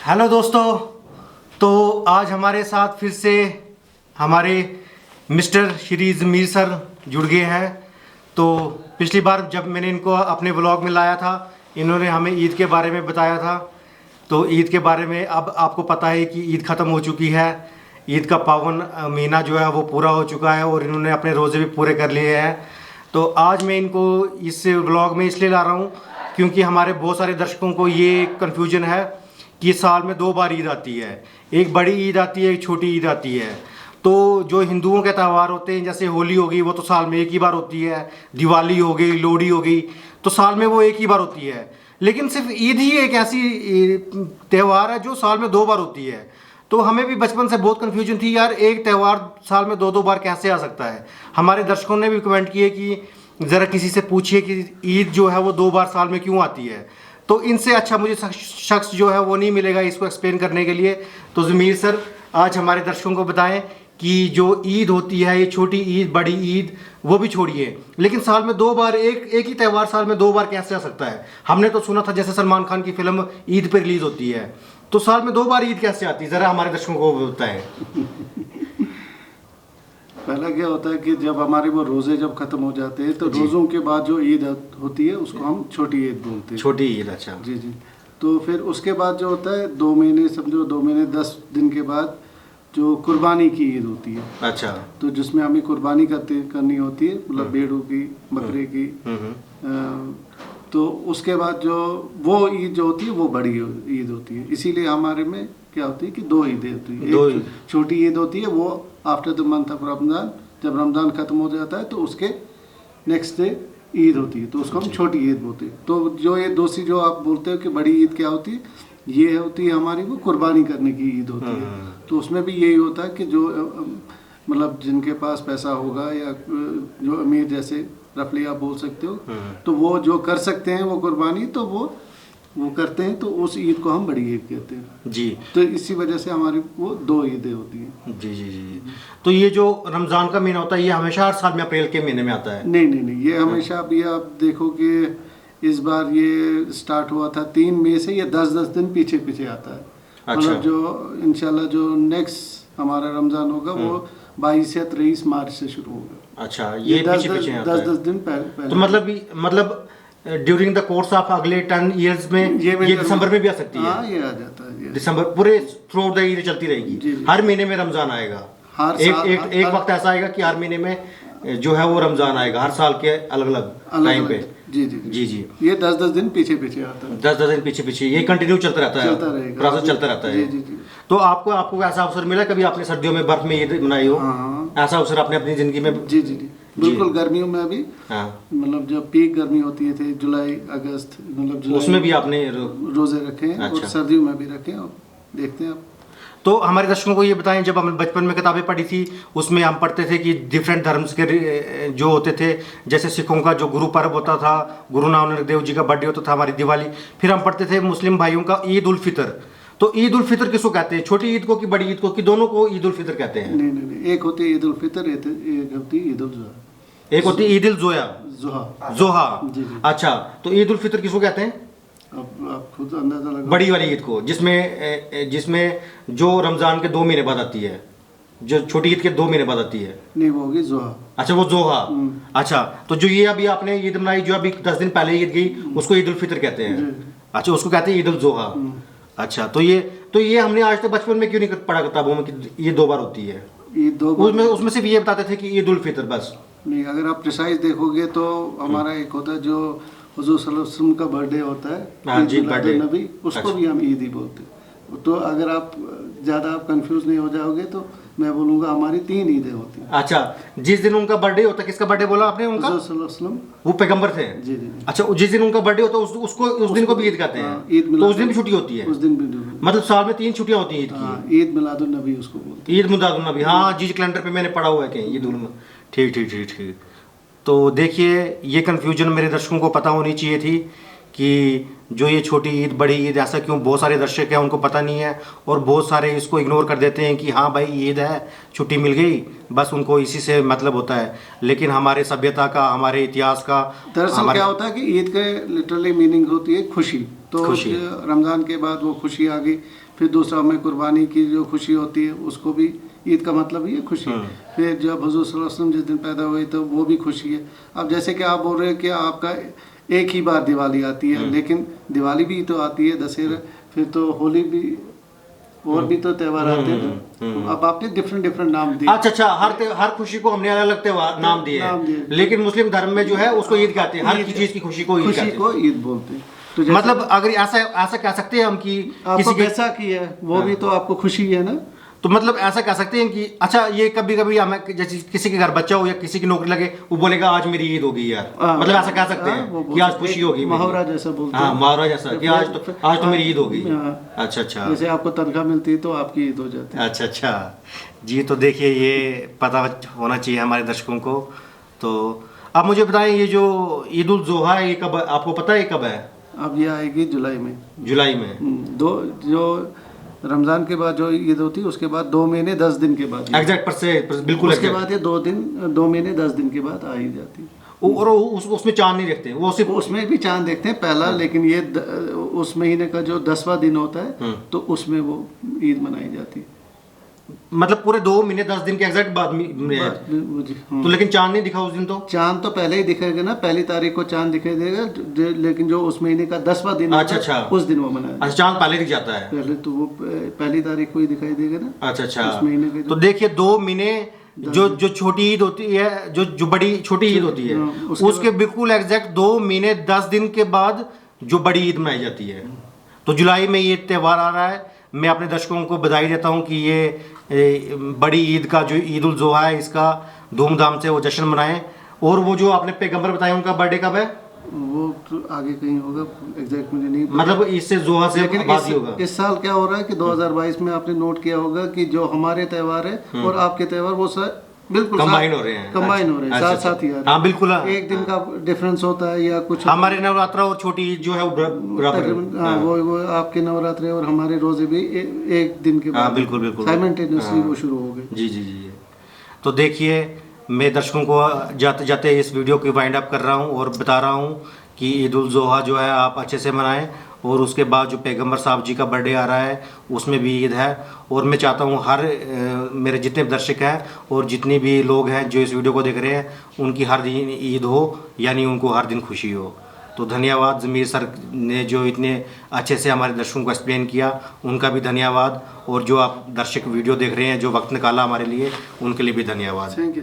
Hello दोस्तों, तो आज हमारे साथ फिर से हमारे मिस्टर श्री ज़मीर सर जुड़ गए हैं। तो पिछली बार जब मैंने इनको अपने व्लॉग में लाया था, इन्होंने हमें ईद के बारे में बताया था। तो ईद के बारे में अब आपको पता है कि ईद ख़त्म हो चुकी है। ईद का पावन महीना जो है वो पूरा हो चुका है और इन्होंने अपने रोज़े भी पूरे कर लिए हैं। तो आज मैं इनको इस व्लॉग में इसलिए ला रहा हूँ क्योंकि हमारे बहुत सारे दर्शकों को ये कन्फ्यूजन है कि साल में 2 बार ईद आती है। एक बड़ी ईद आती है, एक छोटी ईद आती है। तो जो हिंदुओं के त्यौहार होते हैं जैसे होली हो गई, वो तो साल में एक ही बार होती है। दिवाली हो गई, लोहड़ी हो गई, तो साल में वो एक ही बार होती है। लेकिन सिर्फ ईद ही एक ऐसी त्यौहार है जो साल में 2 बार होती है। तो हमें भी बचपन से बहुत कन्फ्यूजन थी यार, एक त्यौहार साल में 2-2 बार कैसे आ सकता है। हमारे दर्शकों ने भी कमेंट किए कि ज़रा किसी से पूछिए कि ईद जो है वो 2 बार साल में क्यों आती है। तो इनसे अच्छा मुझे शख्स जो है वो नहीं मिलेगा इसको एक्सप्लेन करने के लिए। तो ज़मीर सर आज हमारे दर्शकों को बताएं कि जो ईद होती है, ये छोटी ईद, बड़ी ईद, वो भी छोड़िए, लेकिन साल में 2 बार एक ही त्यौहार साल में 2 बार कैसे आ सकता है। हमने तो सुना था जैसे सलमान खान की फिल्म ईद पर रिलीज होती है, तो साल में 2 बार ईद कैसे आती है, ज़रा हमारे दर्शकों को बताएं। पहला क्या होता है कि जब हमारे वो रोज़े जब ख़त्म हो जाते हैं तो रोज़ों के बाद जो ईद होती है उसको हम छोटी ईद बोलते हैं। छोटी ईद, अच्छा जी जी। तो फिर उसके बाद जो होता है 2 महीने, समझो 2 महीने 10 दिन के बाद जो कुर्बानी की ईद होती है। अच्छा। तो जिसमें हमें कुर्बानी करनी होती है, मतलब भेड़ों की, बकरे की। तो उसके बाद जो वो ईद जो होती है वो बड़ी ईद होती है। इसीलिए हमारे में क्या होती है कि 2 ईदें होती है। एक छोटी ईद होती है वो after the month of Ramzan, जब रमज़ान ख़त्म हो जाता है तो उसके नेक्स्ट डे ईद होती है, तो उसको हम छोटी ईद बोलते हैं। तो जो ये दूसरी जो आप बोलते हो कि बड़ी ईद क्या होती है, ये होती है हमारी वो कुर्बानी करने की ईद होती है। तो उसमें भी यही होता है कि जो मतलब जिनके पास पैसा होगा या जो अमीर जैसे रफली आप बोल सकते हो, तो वो जो कर सकते हैं वो कुर्बानी, तो वो करते हैं, तो उस ईद को हम बड़ी ईद कहते हैं जी। तो इसी वजह से हमारी वो 2 ईदें होती हैं। जी जी जी। तो ये जो रमज़ान का महीना होता है ये हमेशा हर साल में अप्रैल के महीने में आता है? नहीं, ये हमेशा भी आप देखो कि इस बार ये स्टार्ट हुआ था 3 मई से, ये 10-10 दिन पीछे आता है। अच्छा। मतलब जो इंशाल्लाह जो नेक्स्ट हमारा रमज़ान होगा वो 22 या 23 मार्च से शुरू होगा। अच्छा, ये पीछे आता है 10 दिन पहले। तो मतलब ड्यूरिंग द कोर्स ऑफ अगले 10 इयर्स में ये दिसंबर में भी आ सकती है? हाँ, ये आ जाता है। दिसंबर पूरे थ्रू द ईयर चलती रहेगी? जी। हर महीने में रमज़ान आएगा? एक वक्त ऐसा आएगा कि हर महीने में जो है वो रमज़ान आएगा, हर साल के अलग अलग टाइम पे? जी। ये 10-10 दिन पीछे आता है। 10-10 दिन पीछे ये कंटिन्यू चलता रहता है, प्रोसेस चलता रहता है। जी। तो आपको ऐसा अवसर मिला कभी आपने सर्दियों में बर्फ में ईद मनाई हो? हाँ। ऐसा अवसर आपने अपनी जिंदगी में? जी बिल्कुल। गर्मियों में भी, हाँ, मतलब जब पीक गर्मी होती है थे जुलाई अगस्त, मतलब उसमें भी आपने रोजे रखे हैं। अच्छा। और सर्दियों में भी रखे हैं, और देखते हैं आप। तो हमारे दर्शकों को ये बताएं, जब हम बचपन में किताबें पढ़ी थी उसमें हम पढ़ते थे कि डिफरेंट धर्म्स के जो होते थे, जैसे सिखों का जो गुरु पर्व होता था, गुरु नानक देव जी का बर्थडे होता था, हमारी दिवाली। फिर हम पढ़ते थे मुस्लिम भाइयों का ईद उल फितर। तो ईद उल फितर किसको कहते हैं, छोटी ईद को कि बड़ी ईद को, कि दोनों को ईद उल फितर कहते हैं? नहीं, एक होती है ईद उल फितर, एक होती है ईद उल जुहा। एक होती है ईद उल जोहा। जी। अच्छा, तो ईद उल फितर किसको कहते हैं? अब आप खुद अंदाजा लगाओ। बड़ी वाली ईद को, जिसमें जो रमज़ान के 2 महीने बाद आती है, जो छोटी ईद के 2 महीने बाद आती है। नहीं, वो होगी जोहा। अच्छा, वो जोहा। अच्छा, तो जो ये अभी आपने ईद मनाई, जो अभी 10 दिन पहले ईद गई, उसको ईद उल फितर कहते हैं? अच्छा, उसको कहते हैं ईद उल जोहा। अच्छा, तो ये हमने आज तक बचपन में क्यों नहीं पढ़ा किताबों में कि ये 2 बार होती है? ईद 2 बार उसमें सिर्फ ये बताते थे कि ईद उल फितर बस। नहीं, अगर आप प्रिसाइज देखोगे तो हमारा एक होता है जो हुजूर सल्लल्लाहु अलैहि वसल्लम का बर्थडे होता है, हाँ जी, बर्थडे नबी, उसको भी हम ईद ही बोलते हैं। तो अगर आप ज़्यादा कंफ्यूज नहीं हो जाओगे तो मैं बोलूँगा हमारी 3 ईदें होती हैं। अच्छा, जिस दिन उनका बर्थडे होता है, किसका बर्थडे बोला आपने उनका? हुजूर सल्लल्लाहु अलैहि वसल्लम, वो पैगंबर थे? जी। अच्छा, जिस दिन उनका बर्थडे होता है उस दिन को भी ईद कहते हैं? तो उस दिन भी छुट्टी होती है? उस दिन भी, मतलब साल में 3 छुट्टियां होती हैं ईद की? ईद मिलादुन नबी उसको बोलते हैं। ईद मिलादुन नबी, हाँ जी, कैलेंडर पे मैंने पढ़ा हुआ है कहीं ईद उल। ठीक। तो देखिए, ये कन्फ्यूजन मेरे दर्शकों को पता होनी चाहिए थी कि जो ये छोटी ईद बड़ी ईद, ऐसा क्यों बहुत सारे दर्शक हैं उनको पता नहीं है, और बहुत सारे इसको इग्नोर कर देते हैं कि हाँ भाई ईद है, छुट्टी मिल गई, बस उनको इसी से मतलब होता है। लेकिन हमारे सभ्यता का, हमारे इतिहास का, दरअसल क्या होता है कि ईद के लिटरली मीनिंग होती है खुशी। तो रमज़ान के बाद वो खुशी आ गई, फिर दूसरा हमें कुर्बानी की जो खुशी होती है उसको भी, ईद का मतलब ही है खुशी। फिर जब हुजूर सल्लल्लाहु अलैहि वसल्लम जिस दिन पैदा हुए तो वो भी खुशी है। अब जैसे कि आप बोल रहे हैं कि आपका एक ही बार दिवाली आती है, लेकिन दिवाली भी तो आती है, दशहरा, फिर तो होली भी, और भी तो त्यौहार आते हैं। तो अब आपने डिफरेंट नाम दिए। अच्छा, हर खुशी को हमने अलग अलग त्योहार नाम दिए हैं, लेकिन मुस्लिम धर्म में जो है उसको ईद कहते हैं, हर चीज की खुशी को ईद कहते हैं। को ईद बोलते हैं। तो मतलब अगर ऐसा कह सकते हैं हम कि किसी पैसा की है वो भी तो आपको खुशी है ना। तो मतलब ऐसा कह सकते हैं कि अच्छा, ये कभी कभी हमें जैसे किसी के घर बच्चा हो या किसी की नौकरी लगे, वो बोलेगा आज मेरी ईद होगी यार, मतलब ऐसा कह सकते हैं कि आज खुशी होगी, मुहावरा जैसा बोलते हैं। हाँ, मुहावरा जैसा कि आज तो मेरी ईद होगी। अच्छा, जैसे आपको तनख्वाह मिलती है तो आपकी ईद हो जाती है। अच्छा जी। तो देखिए, ये पता होना चाहिए हमारे दर्शकों को। तो आप मुझे बताएं, ये जो ईद उल जोहा है, ये कब, आपको पता है कब है? अब ये आएगी जुलाई में। जो रमज़ान के बाद जो ईद होती है उसके बाद 2 महीने 10 दिन के बाद एग्जैक्ट बिल्कुल उसके बाद ये 2 महीने 10 दिन के बाद आ ही जाती है। और उसमें चांद नहीं देखते वो, सिर्फ उसमें भी चांद देखते हैं पहला, लेकिन ये उस महीने का जो 10वां दिन होता है तो उसमें वो ईद मनाई जाती है। मतलब पूरे 2 महीने 10 दिन के एग्जैक्ट बाद में। तो लेकिन चांद नहीं दिखा उस दिन? तो चांद तो पहले ही दिखेगा ना, पहली तारीख को चांद दिखाई देगा, लेकिन जो उस महीने का 10वां दिन अच्छा उस दिन वो मनाया। अच्छा, चांद पहले दिख जाता है? पहले तो वो पहली तारीख को ही दिखाई देगा ना। अच्छा, उस महीने के। तो देखिए 2 महीने जो छोटी ईद होती है, जो बड़ी छोटी ईद होती है, उसके बिल्कुल एग्जैक्ट 2 महीने 10 दिन के बाद जो बड़ी ईद मनाई जाती है। तो जुलाई में ये त्यौहार आ रहा है। मैं अपने दर्शकों को बधाई देता हूँ कि ये बड़ी ईद का जो ईद उल जोहा है, इसका धूमधाम से वो जश्न मनाएं। और वो जो आपने पैगंबर बताया, उनका बर्थडे कब है? वो तो आगे कहीं होगा, एग्जैक्ट मुझे नहीं, मतलब इससे जोहा से बात ही होगा। इस साल क्या हो रहा है कि 2022 में आपने नोट किया होगा कि जो हमारे त्यौहार है और आपके त्यौहार वो बिल्कुल कंबाइन हो रहे हैं, साथ ही आ रहे हैं। हाँ बिल्कुल, एक दिन का डिफरेंस होता है या कुछ। हमारे नवरात्रा और छोटी ईद जो है वो बराबर है। वो आपके नवरात्रे और हमारे रोजे भी एक दिन के बाद बिल्कुल साइमल्टेनियसली वो शुरू हो गए। जी। तो देखिए, मैं दर्शकों को जाते जाते इस वीडियो की वाइंड अप कर रहा हूँ और बता रहा हूँ कि ईद उल जोहा जो है आप अच्छे से मनाएं। और उसके बाद जो पैगंबर साहब जी का बर्थडे आ रहा है उसमें भी ईद है। और मैं चाहता हूँ हर मेरे जितने दर्शक हैं और जितने भी लोग हैं जो इस वीडियो को देख रहे हैं, उनकी हर दिन ईद हो, यानी उनको हर दिन खुशी हो। तो धन्यवाद ज़मीर सर ने जो इतने अच्छे से हमारे दर्शकों को एक्सप्लेन किया, उनका भी धन्यवाद। और जो आप दर्शक वीडियो देख रहे हैं, जो वक्त निकाला हमारे लिए, उनके लिए भी धन्यवाद। Thank you.